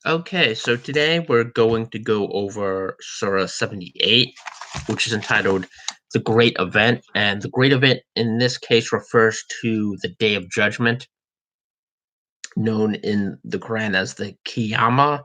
Okay, so today we're going to go over Surah 78, which is entitled The Great Event. And the Great Event in this case refers to the Day of Judgment, known in the Quran as the Qiyamah.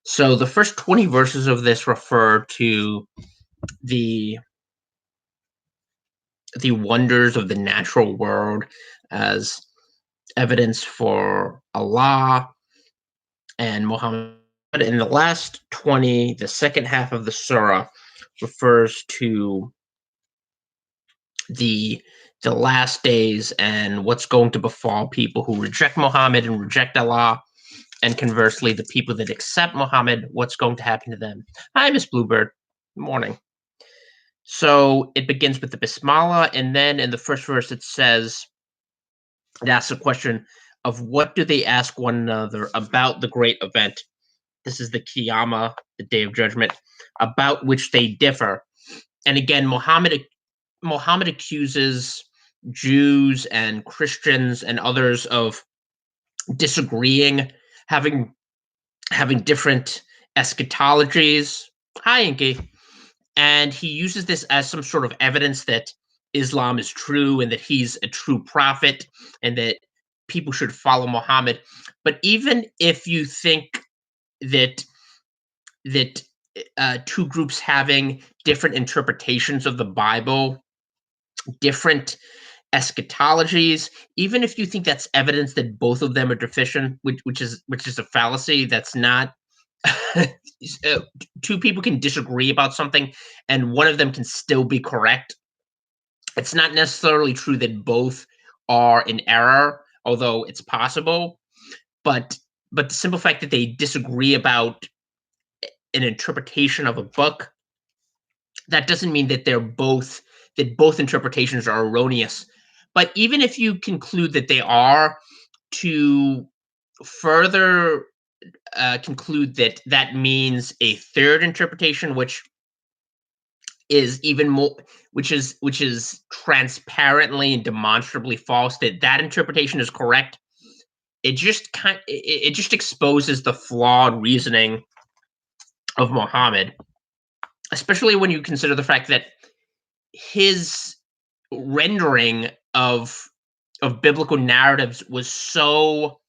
So the first 20 verses of this refer to the the wonders of the natural world as evidence for Allah and Muhammad. In the last 20, the second half of the surah refers to the the last days and what's going to befall people who reject Muhammad and reject Allah, and conversely, the people that accept Muhammad, what's going to happen to them. Hi, Miss Bluebird. Good morning. So it begins with the Bismillah, and then in the first verse it asks a question of what do they ask one another about the great event. This is the Qiyamah, the Day of Judgment, about which they differ. And again, Muhammad accuses Jews and Christians and others of disagreeing, having different eschatologies. Hi, Inky. And he uses this as some sort of evidence that Islam is true and that he's a true prophet and that people should follow Muhammad. But even if you think that that two groups having different interpretations of the Bible, different eschatologies, even if you think that's evidence that both of them are deficient, which is a fallacy, that's not. Two people can disagree about something, and one of them can still be correct. It's not necessarily true that both are in error, although it's possible. But the simple fact that they disagree about an interpretation of a book, that doesn't mean that both interpretations are erroneous. But even if you conclude that they are, to further conclude that that means a third interpretation, which is even more, which is transparently and demonstrably false, that interpretation is correct. It just exposes the flawed reasoning of Muhammad, especially when you consider the fact that his rendering of biblical narratives was so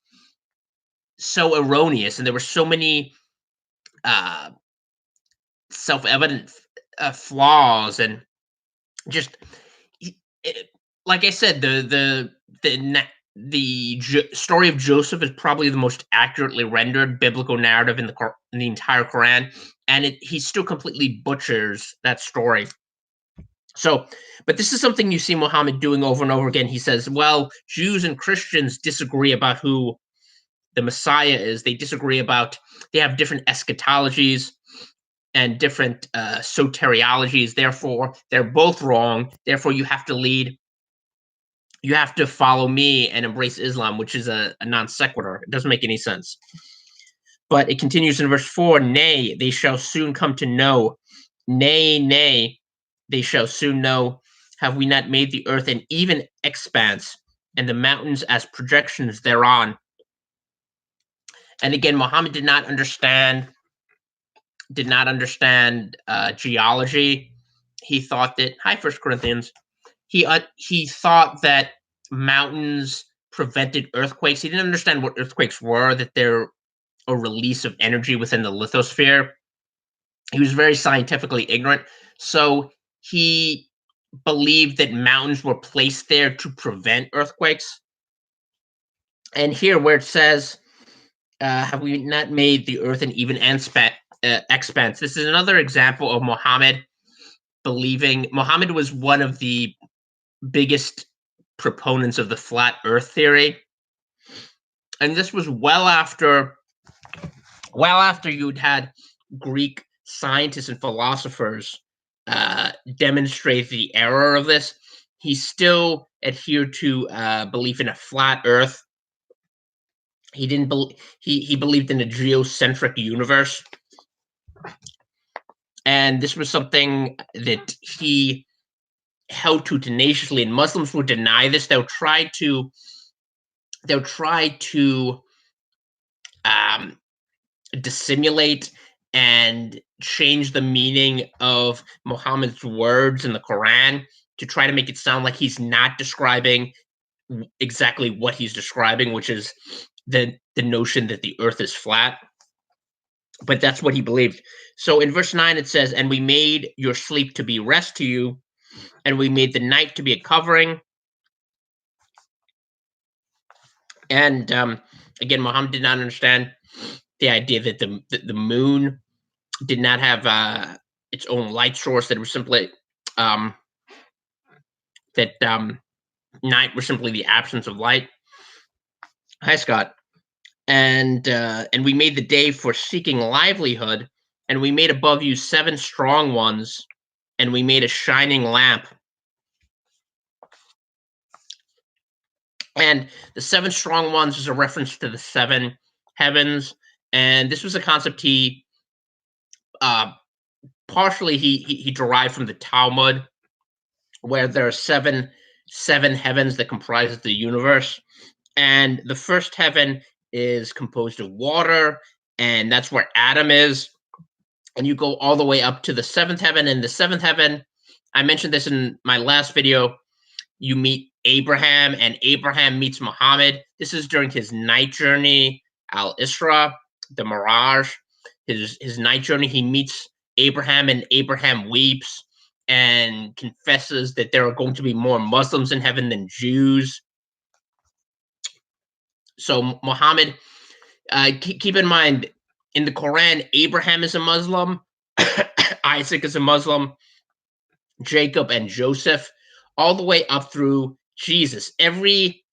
erroneous, and there were so many uh, self-evident flaws, and just like I said, story of Joseph is probably the most accurately rendered biblical narrative in the entire Quran, and he still completely butchers that story. So, but this is something you see Muhammad doing over and over again. He says, well, Jews and Christians disagree about who the Messiah is. They have different eschatologies and different soteriologies. Therefore, they're both wrong. Therefore, you have to follow me and embrace Islam, which is a non sequitur. It doesn't make any sense. But it continues in verse 4, nay, they shall soon come to know. Nay, nay, they shall soon know. Have we not made the earth an even expanse, and the mountains as projections thereon? And again, Muhammad did not understand geology. He thought that, hi, First Corinthians. He thought that mountains prevented earthquakes. He didn't understand what earthquakes were, that they're a release of energy within the lithosphere. He was very scientifically ignorant. So he believed that mountains were placed there to prevent earthquakes. And here, where it says, have we not made the earth an even expanse? This is another example of Muhammad believing. Muhammad was one of the biggest proponents of the flat earth theory. And this was well after you'd had Greek scientists and philosophers demonstrate the error of this. He still adhered to belief in a flat earth. He didn't believe he believed in a geocentric universe. And this was something that he held to tenaciously, and Muslims would deny this. They'll try to dissimulate and change the meaning of Muhammad's words in the Quran to try to make it sound like he's not describing exactly what he's describing, which is the notion that the earth is flat. But that's what he believed. So in verse 9 it says, "And we made your sleep to be rest to you, and we made the night to be a covering." And again, Muhammad did not understand the idea that the moon did not have its own light source. That it was simply um, that night was simply the absence of light. Hi, Scott. And we made the day for seeking livelihood, and we made above you 7 strong ones, and we made a shining lamp. And the 7 strong ones is a reference to the 7 heavens, and this was a concept he partially he derived from the Talmud, where there are seven heavens that comprises the universe, and the first heaven is composed of water, and that's where Adam is. And you go all the way up to the 7th heaven. And the 7th heaven, I mentioned this in my last video, you meet Abraham, and Abraham meets Muhammad. This is during his night journey, Al-Isra, the Mirage. His night journey, he meets Abraham, and Abraham weeps and confesses that there are going to be more Muslims in heaven than Jews. So Muhammad, keep in mind, in the Quran, Abraham is a Muslim, Isaac is a Muslim, Jacob and Joseph, all the way up through Jesus. Every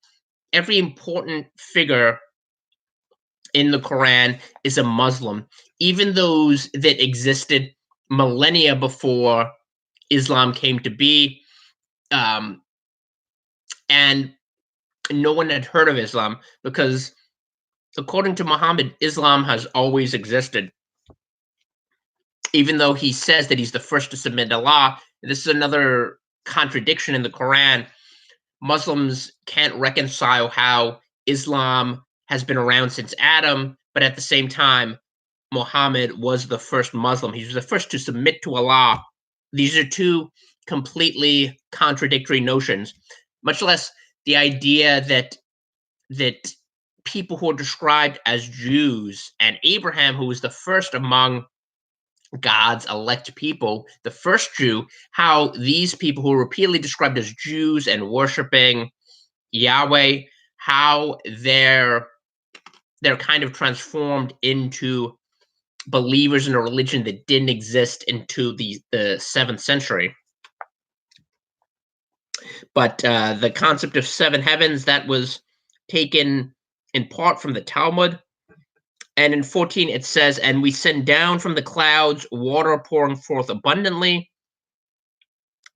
important figure in the Quran is a Muslim, even those that existed millennia before Islam came to be, and no one had heard of Islam because, according to Muhammad, Islam has always existed. Even though he says that he's the first to submit to Allah, this is another contradiction in the Quran. Muslims can't reconcile how Islam has been around since Adam, but at the same time, Muhammad was the first Muslim. He was the first to submit to Allah. These are two completely contradictory notions, much less the idea that people who are described as Jews and Abraham, who was the first among God's elect people, the first Jew, how these people who are repeatedly described as Jews and worshiping Yahweh, how they're kind of transformed into believers in a religion that didn't exist into the 7th century. But the concept of 7 heavens, that was taken in part from the Talmud. And in 14 it says, "And we send down from the clouds water pouring forth abundantly,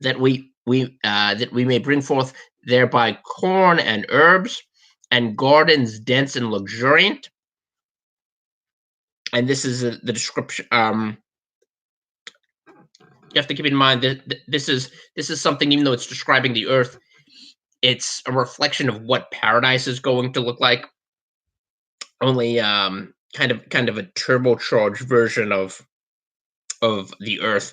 that we may bring forth thereby corn and herbs, and gardens dense and luxuriant." And this is the description. You have to keep in mind that this is something, even though it's describing the earth, it's a reflection of what paradise is going to look like. Only kind of a turbocharged version of the earth.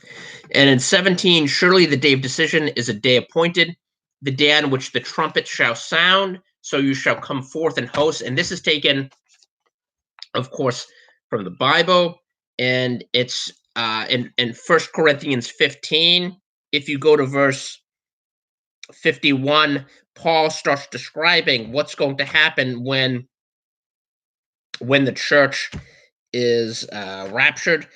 And in 17, "Surely the day of decision is a day appointed, the day on which the trumpet shall sound, so you shall come forth in hosts." And this is taken, of course, from the Bible, and it's in 1 Corinthians 15. If you go to verse 51, Paul starts describing what's going to happen when the church is raptured.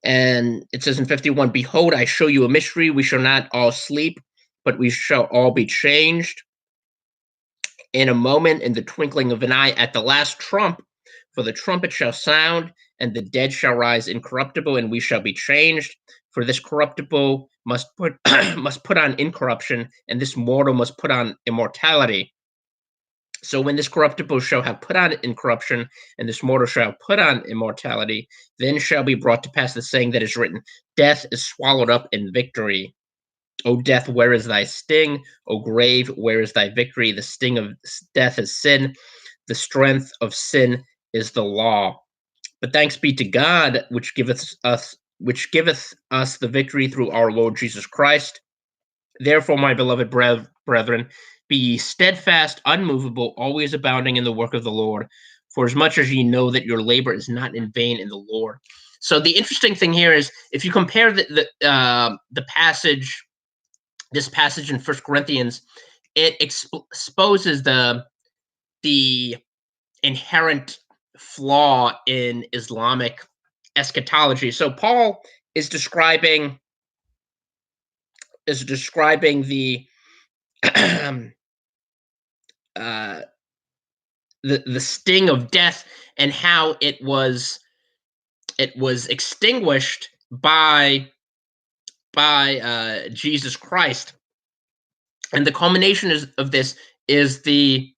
And it says in 51, "Behold, I show you a mystery. We shall not all sleep, but we shall all be changed in a moment, in the twinkling of an eye, at the last trump. For the trumpet shall sound, and the dead shall rise incorruptible, and we shall be changed. For this corruptible must put must put on incorruption, and this mortal must put on immortality. So when this corruptible shall have put on incorruption, and this mortal shall put on immortality, then shall be brought to pass the saying that is written, Death is swallowed up in victory. O death, where is thy sting? O grave, where is thy victory? The sting of death is sin. The strength of sin is the law." But thanks be to God, which giveth us the victory through our Lord Jesus Christ. Therefore, my beloved brethren, be ye steadfast, unmovable, always abounding in the work of the Lord, for as much as ye know that your labor is not in vain in the Lord. So the interesting thing here is, if you compare the passage, this passage in First Corinthians, it exposes the inherent flaw in Islamic eschatology. So Paul is describing the uh, the sting of death and how it was extinguished by Jesus Christ, and the culmination of this is the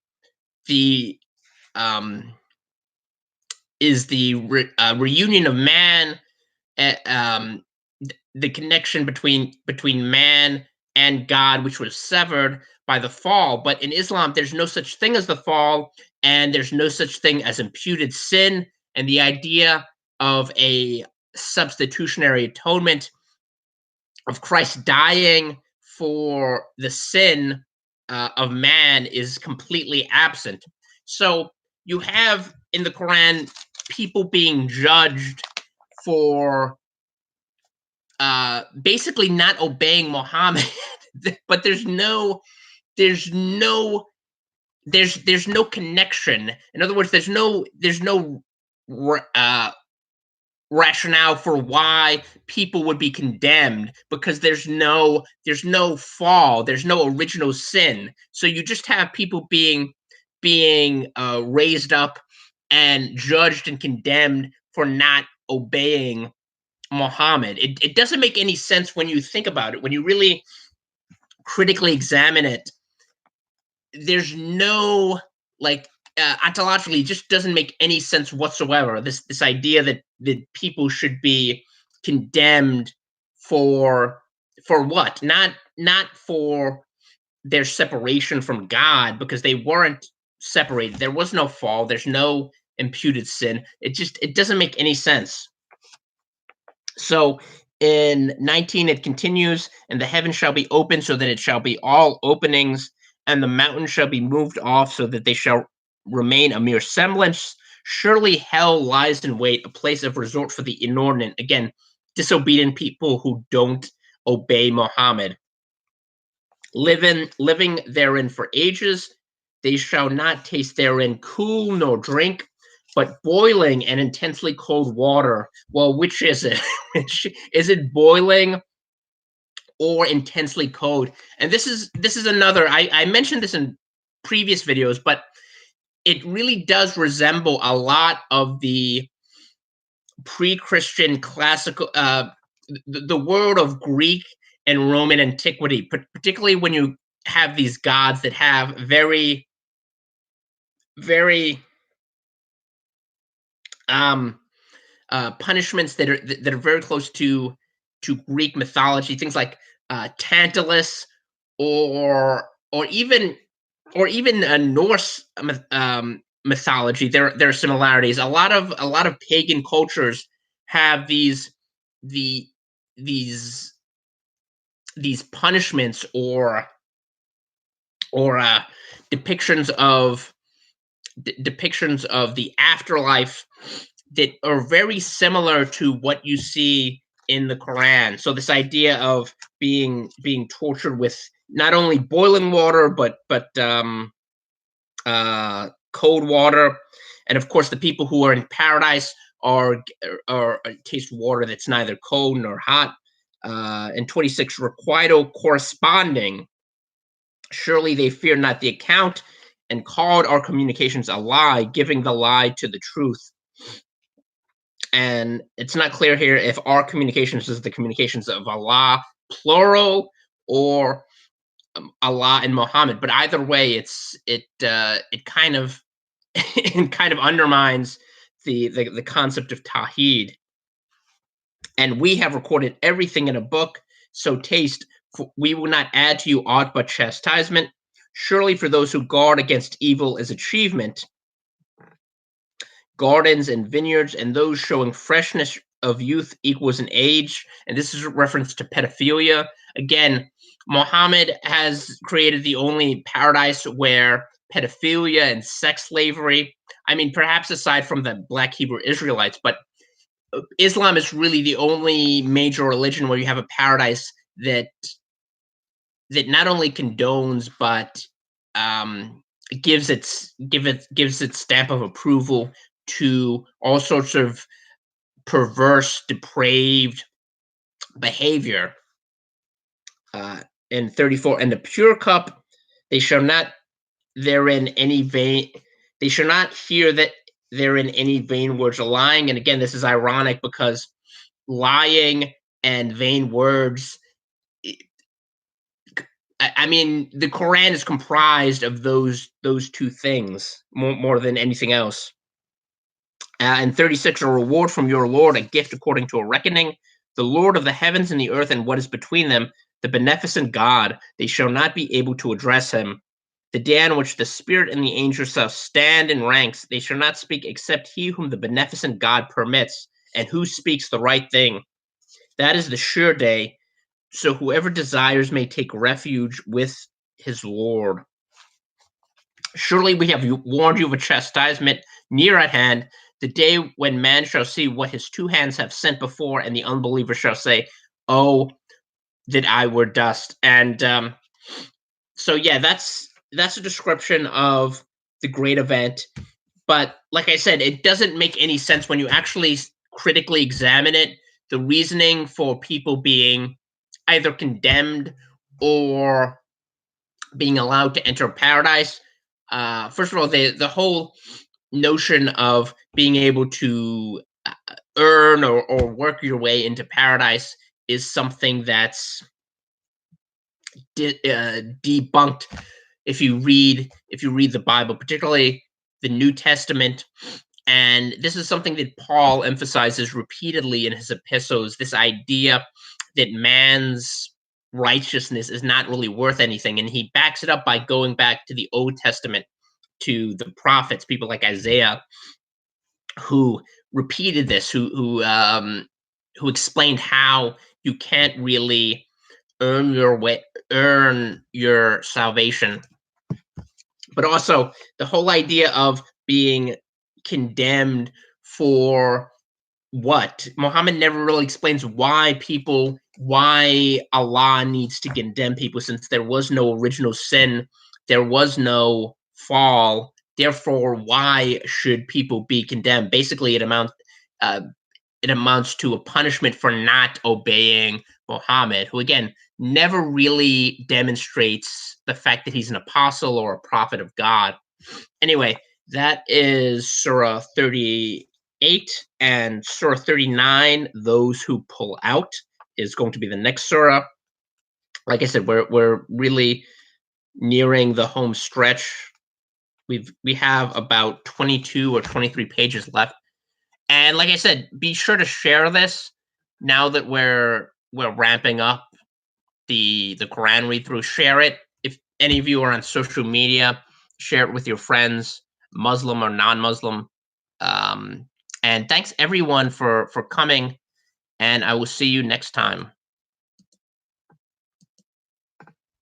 um, reunion of man, the connection between man and God, which was severed by the fall. But in Islam, there's no such thing as the fall, and there's no such thing as imputed sin. And the idea of a substitutionary atonement, of Christ dying for the sin of man, is completely absent. So you have in the Quran people being judged for basically not obeying Muhammad, but there's no connection. In other words, there's no uh, rationale for why people would be condemned, because there's no fall, there's no original sin. So you just have people being raised up and judged and condemned for not obeying Muhammad. It doesn't make any sense when you think about it. When you really critically examine it, there's no, like, ontologically, it just doesn't make any sense whatsoever. This idea that people should be condemned for what? Not for their separation from God, because they weren't separated. There was no fall. There's no imputed sin. It doesn't make any sense. So in 19, it continues, and the heaven shall be open so that it shall be all openings, and the mountains shall be moved off so that they shall remain a mere semblance. Surely hell lies in wait, a place of resort for the inordinate. Again, disobedient people who don't obey Muhammad. Living therein for ages, they shall not taste therein cool nor drink, but boiling and intensely cold water. Well, which is it? Is it boiling or intensely cold? And this is another. I mentioned this in previous videos, but it really does resemble a lot of the pre-Christian classical, the world of Greek and Roman antiquity, particularly when you have these gods that have very, very punishments that are very close to Greek mythology. Things like Tantalus, or even Norse mythology. There are similarities. A lot of pagan cultures have the these punishments, or depictions of the afterlife that are very similar to what you see in the Quran. So this idea of being tortured with not only boiling water, but cold water, and of course the people who are in paradise are taste water that's neither cold nor hot. And 26, requital corresponding. Surely they fear not the account, and called our communications a lie, giving the lie to the truth. And it's not clear here if our communications is the communications of Allah, plural, or Allah and Muhammad. But either way, it kind of it kind of undermines the concept of Tawheed. And we have recorded everything in a book, so taste, we will not add to you aught but chastisement. Surely for those who guard against evil is achievement. gardens and vineyards, and those showing freshness of youth equals an age. And this is a reference to pedophilia. Again, Muhammad has created the only paradise where pedophilia and sex slavery, I mean, perhaps aside from the Black Hebrew Israelites, but Islam is really the only major religion where you have a paradise that not only condones but um, gives its stamp of approval to all sorts of perverse, depraved behavior. In 34, and the pure cup, they shall not therein any vain, they shall not hear that therein any vain words are lying. And again, this is ironic because lying and vain words, I mean, the Quran is comprised of those two things more than anything else. And 36, a reward from your Lord, a gift according to a reckoning. The Lord of the heavens and the earth and what is between them, the beneficent God, they shall not be able to address him. The day on which the Spirit and the angels shall stand in ranks, they shall not speak except he whom the beneficent God permits, and who speaks the right thing. That is the sure day. So whoever desires may take refuge with his Lord. Surely we have warned you of a chastisement near at hand, the day when man shall see what his two hands have sent before, and the unbeliever shall say, "Oh, that I were dust." And so, yeah, that's a description of the great event. But like I said, it doesn't make any sense when you actually critically examine it. The reasoning for people being either condemned or being allowed to enter paradise. First of all, the whole notion of being able to earn or work your way into paradise is something that's debunked if you read the Bible, particularly the New Testament. And this is something that Paul emphasizes repeatedly in his epistles, this idea that man's righteousness is not really worth anything. And he backs it up by going back to the Old Testament, to the prophets, people like Isaiah, who repeated this, who explained how you can't really earn your salvation. But also the whole idea of being condemned for what? Muhammad never really explains why Allah needs to condemn people, since there was no original sin, there was no fall. Therefore, why should people be condemned? Basically, uh, it amounts to a punishment for not obeying Muhammad, who again never really demonstrates the fact that he's an apostle or a prophet of God. Anyway, that is Surah 38, and Surah 39, those who pull out, is going to be the next surah. Like I said, we're really nearing the home stretch. We have about 22 or 23 pages left. And like I said, be sure to share this now that we're ramping up the Quran read through. Share it if any of you are on social media. Share it with your friends, Muslim or non-Muslim. Um, and thanks everyone for coming. And I will see you next time.